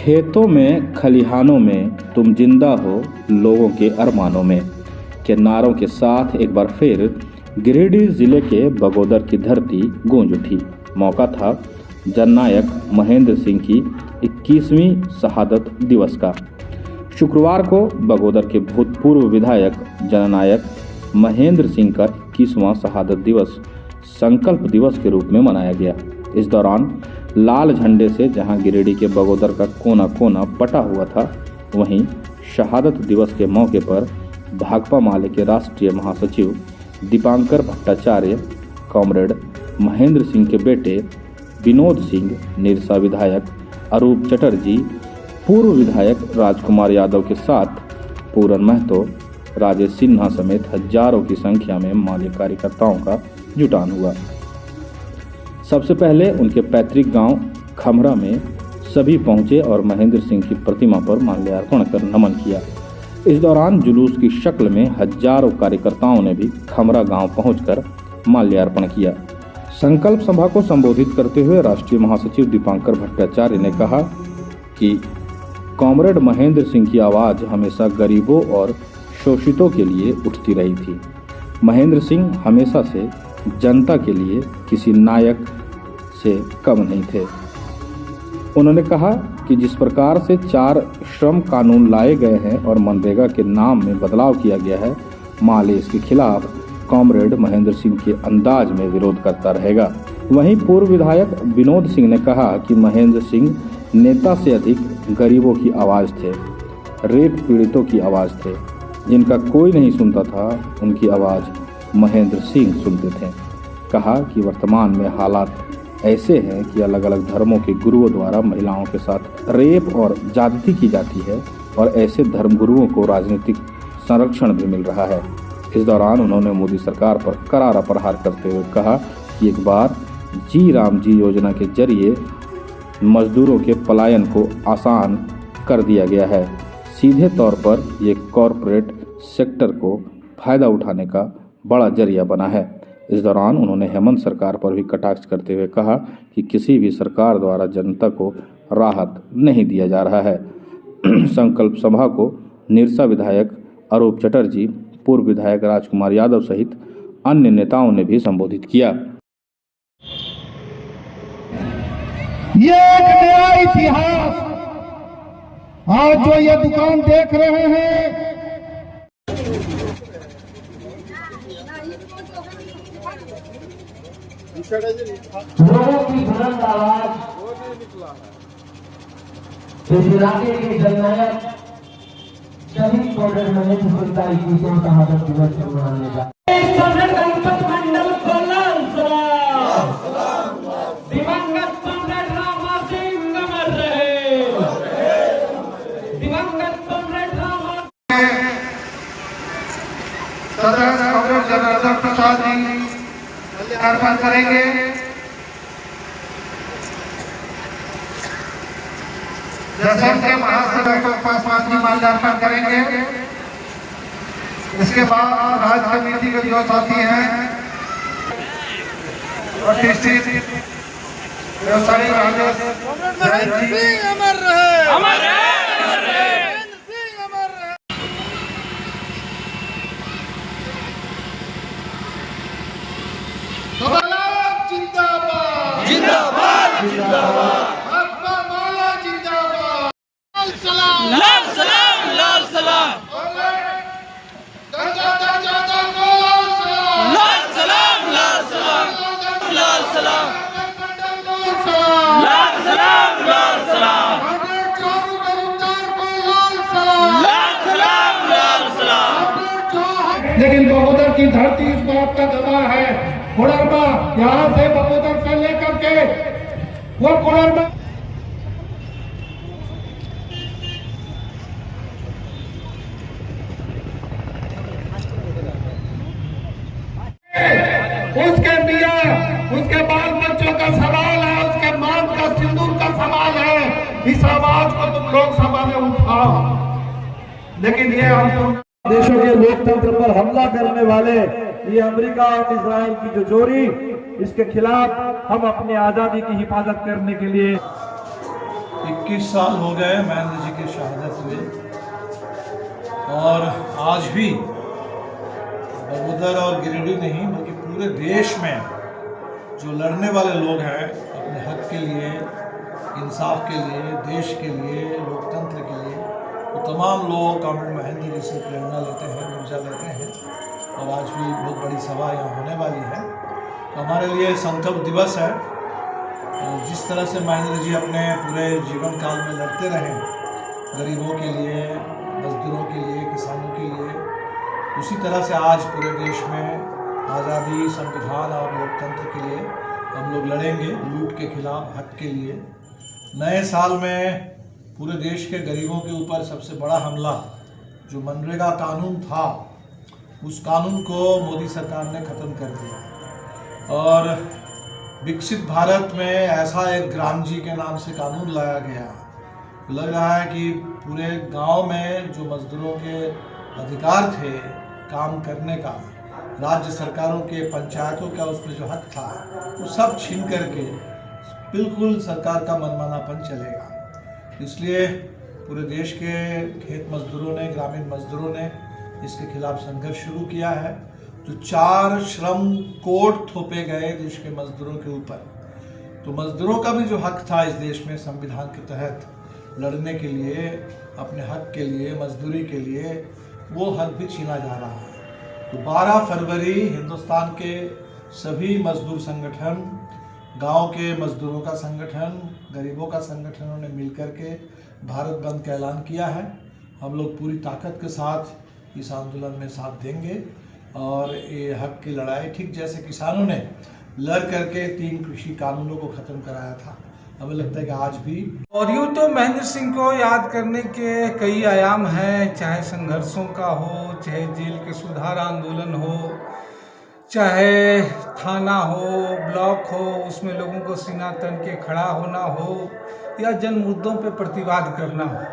खेतों में खलिहानों में तुम जिंदा हो लोगों के अरमानों में के नारों के साथ एक बार फिर गिरिडीह जिले के बगोदर की धरती गूंज उठी। मौका था जननायक महेंद्र सिंह की 21वीं शहादत दिवस का। शुक्रवार को बगोदर के भूतपूर्व विधायक जननायक महेंद्र सिंह का 21वां शहादत दिवस संकल्प दिवस के रूप में मनाया गया। इस दौरान लाल झंडे से जहां गिरिडीह के बगोदर का कोना कोना पटा हुआ था, वहीं शहादत दिवस के मौके पर भाकपा माले के राष्ट्रीय महासचिव दीपांकर भट्टाचार्य, कॉमरेड महेंद्र सिंह के बेटे विनोद सिंह, निरसा विधायक अरूप चटर्जी, पूर्व विधायक राजकुमार यादव के साथ पूरन महतो, राजेश सिन्हा समेत हजारों की संख्या में माले कार्यकर्ताओं का जुटान हुआ। सबसे पहले उनके पैतृक गांव खमरा में सभी पहुंचे और महेंद्र सिंह की प्रतिमा पर माल्यार्पण कर नमन किया। इस दौरान जुलूस की शक्ल में हजारों कार्यकर्ताओं ने भी खमरा गांव पहुंचकर माल्यार्पण किया। संकल्प सभा को संबोधित करते हुए राष्ट्रीय महासचिव दीपांकर भट्टाचार्य ने कहा कि कॉमरेड महेंद्र सिंह की आवाज़ हमेशा गरीबों और शोषितों के लिए उठती रही थी। महेंद्र सिंह हमेशा से जनता के लिए किसी नायक से कम नहीं थे। उन्होंने कहा कि जिस प्रकार से 4 श्रम कानून लाए गए हैं और मनरेगा के नाम में बदलाव किया गया है, माले इसके खिलाफ कॉमरेड महेंद्र सिंह के अंदाज में विरोध करता रहेगा। वहीं पूर्व विधायक विनोद सिंह ने कहा कि महेंद्र सिंह नेता से अधिक गरीबों की आवाज़ थे, रेप पीड़ितों की आवाज़ थे, जिनका कोई नहीं सुनता था, उनकी आवाज़ महेंद्र सिंह सुनते थे। कहा कि वर्तमान में हालात ऐसे हैं कि अलग अलग धर्मों के गुरुओं द्वारा महिलाओं के साथ रेप और ज्यादती की जाती है और ऐसे धर्मगुरुओं को राजनीतिक संरक्षण भी मिल रहा है। इस दौरान उन्होंने मोदी सरकार पर करारा प्रहार करते हुए कहा कि एक बार जी राम जी योजना के जरिए मजदूरों के पलायन को आसान कर दिया गया है। सीधे तौर पर ये कॉरपोरेट सेक्टर को फायदा उठाने का बड़ा जरिया बना है। इस दौरान उन्होंने हेमंत सरकार पर भी कटाक्ष करते हुए कहा कि किसी भी सरकार द्वारा जनता को राहत नहीं दिया जा रहा है। संकल्प सभा को निरसा विधायक अरूप चटर्जी, पूर्व विधायक राजकुमार यादव सहित अन्य नेताओं ने भी संबोधित किया। ये एक नया इतिहास आज जो ये दुकान देख रहे हैं, लोगों की बुलंद आवाज इस इलाके के जननायक शहीद कॉमरेड महेंद्र सिंह का 21वां शहादत दिवस मनाने का मंडल को लाल सलाम। दिवंगत कॉमरेड रामा सिंह अमर रहे। दिवंगत कॉमरेड रामा सदस्य कॉमरेड जनार्दन प्रसाद जी अर्पण करेंगे। जैसे के महासचिव पासवान जी माल्यार्पण करेंगे। इसके बाद राज्य कमेटी के जो साथी हैं प्रतिष्ठित व्यवसायी राजेश सिंह अमर रहे, अमर रहे, सिंह अमर रहे। जिंदाबाद जिंदाबाद जिंदाबाद, भाकपा माला जिंदाबाद। लाल सलाम लाल सलाम लाल सलाम, लाल सलाम लाल सलाम लाल सलाम लाल सलाम लाल सलाम लाल सलाम। लेकिन बगोदर की धरती इस बात का गवाह है। कोडरमा यहाँ से बगोदर से लेकर के वो कोडरमा उसके मियाँ उसके बाल बच्चों का सवाल है, उसके मांग का सिंदूर का सवाल है। इस आवाज को तुम लोकसभा में उठाओ। लेकिन ये हम देशों के लोकतंत्र पर हमला करने वाले ये अमेरिका और इजराइल की जो जोड़ी, इसके खिलाफ हम अपनी आजादी की हिफाजत करने के लिए 21 साल हो गए महेंद्र जी की शहादत हुए और आज भी बगोदर और गिरिडीह नहीं बल्कि पूरे देश में जो लड़ने वाले लोग हैं अपने हक के लिए, इंसाफ के लिए, देश के लिए, लोकतंत्र के लिए, वो तमाम लोग कॉमरेड महेंद्र जी से प्रेरणा लेते हैं, ऊर्जा लेते हैं और आज भी बहुत बड़ी सभा यहाँ होने वाली है। तो हमारे लिए संकल्प दिवस है। जिस तरह से महेंद्र जी अपने पूरे जीवन काल में लड़ते रहे गरीबों के लिए, मजदूरों के लिए, किसानों के लिए, उसी तरह से आज पूरे देश में आज़ादी, संविधान और लोकतंत्र के लिए हम लोग लड़ेंगे, लूट के खिलाफ, हक के लिए। नए साल में पूरे देश के गरीबों के ऊपर सबसे बड़ा हमला जो मनरेगा कानून था, उस कानून को मोदी सरकार ने ख़त्म कर दिया और विकसित भारत में ऐसा एक ग्राम जी के नाम से कानून लाया गया। लग रहा है कि पूरे गांव में जो मजदूरों के अधिकार थे काम करने का, राज्य सरकारों के, पंचायतों का उसमें जो हक था, वो सब छीन करके बिल्कुल सरकार का मनमानापन चलेगा। इसलिए पूरे देश के खेत मजदूरों ने, ग्रामीण मजदूरों ने इसके खिलाफ संघर्ष शुरू किया है। जो 4 श्रम कोड थोपे गए देश के मजदूरों के ऊपर, तो मजदूरों का भी जो हक था इस देश में संविधान के तहत लड़ने के लिए, अपने हक के लिए, मजदूरी के लिए, वो हक भी छीना जा रहा है। तो 12 फरवरी हिंदुस्तान के सभी मजदूर संगठन, गांव के मजदूरों का संगठन, गरीबों का संगठनों ने मिलकर के भारत बंद का ऐलान किया है। हम लोग पूरी ताकत के साथ इस आंदोलन में साथ देंगे और ये हक की लड़ाई, ठीक जैसे किसानों ने लड़ करके 3 कृषि कानूनों को ख़त्म कराया था, हमें लगता है कि आज भी। और यूँ तो महेंद्र सिंह को याद करने के कई आयाम हैं, चाहे संघर्षों का हो, चाहे जेल के सुधार आंदोलन हो, चाहे थाना हो, ब्लॉक हो, उसमें लोगों को सीना तन के खड़ा होना हो, या जन मुद्दों पे प्रतिवाद करना हो।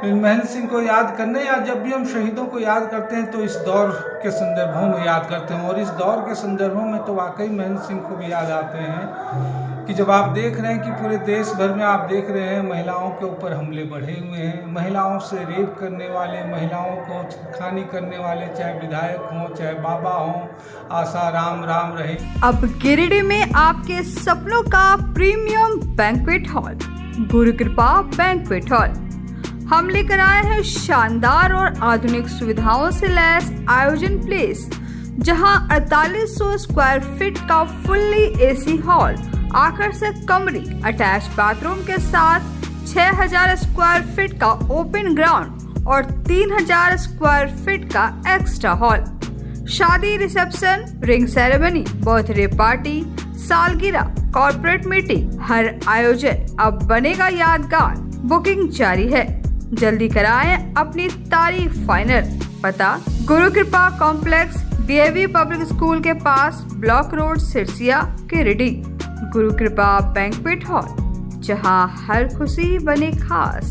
महेंद्र सिंह को याद करने, या जब भी हम शहीदों को याद करते हैं तो इस दौर के संदर्भों में याद करते हैं, और इस दौर के संदर्भों में तो वाकई महेंद्र सिंह को भी याद आते हैं कि जब आप देख रहे हैं कि पूरे देश भर में आप देख रहे हैं महिलाओं के ऊपर हमले बढ़े हुए हैं, महिलाओं से रेप करने वाले, महिलाओं को छेड़खानी करने वाले, चाहे विधायक हों, चाहे बाबा हों, आशा राम राम रहे। अब गिरिडीह में आपके सपनों का प्रीमियम बैंक्वेट हॉल, गुरु कृपा बैंक्वेट हॉल। हम लेकर आए हैं शानदार और आधुनिक सुविधाओं से लैस आयोजन प्लेस, जहां 4800 स्क्वायर फीट का फुल्ली एसी हॉल, आकर्षक कमरे, अटैच बाथरूम के साथ 6000 स्क्वायर फीट का ओपन ग्राउंड और 3000 स्क्वायर फीट का एक्स्ट्रा हॉल। शादी, reception, ring ceremony, birthday party, सालगिरह, कॉर्पोरेट मीटिंग, हर आयोजन अब बनेगा यादगार। बुकिंग जारी है, जल्दी कराएं अपनी तारीख फाइनल। पता गुरु कृपा कॉम्प्लेक्स, DAV पब्लिक स्कूल के पास, ब्लॉक रोड, सिरसिया, गिरिडीह। गुरु कृपा बैंक्वेट हॉल, जहां हर खुशी बने खास।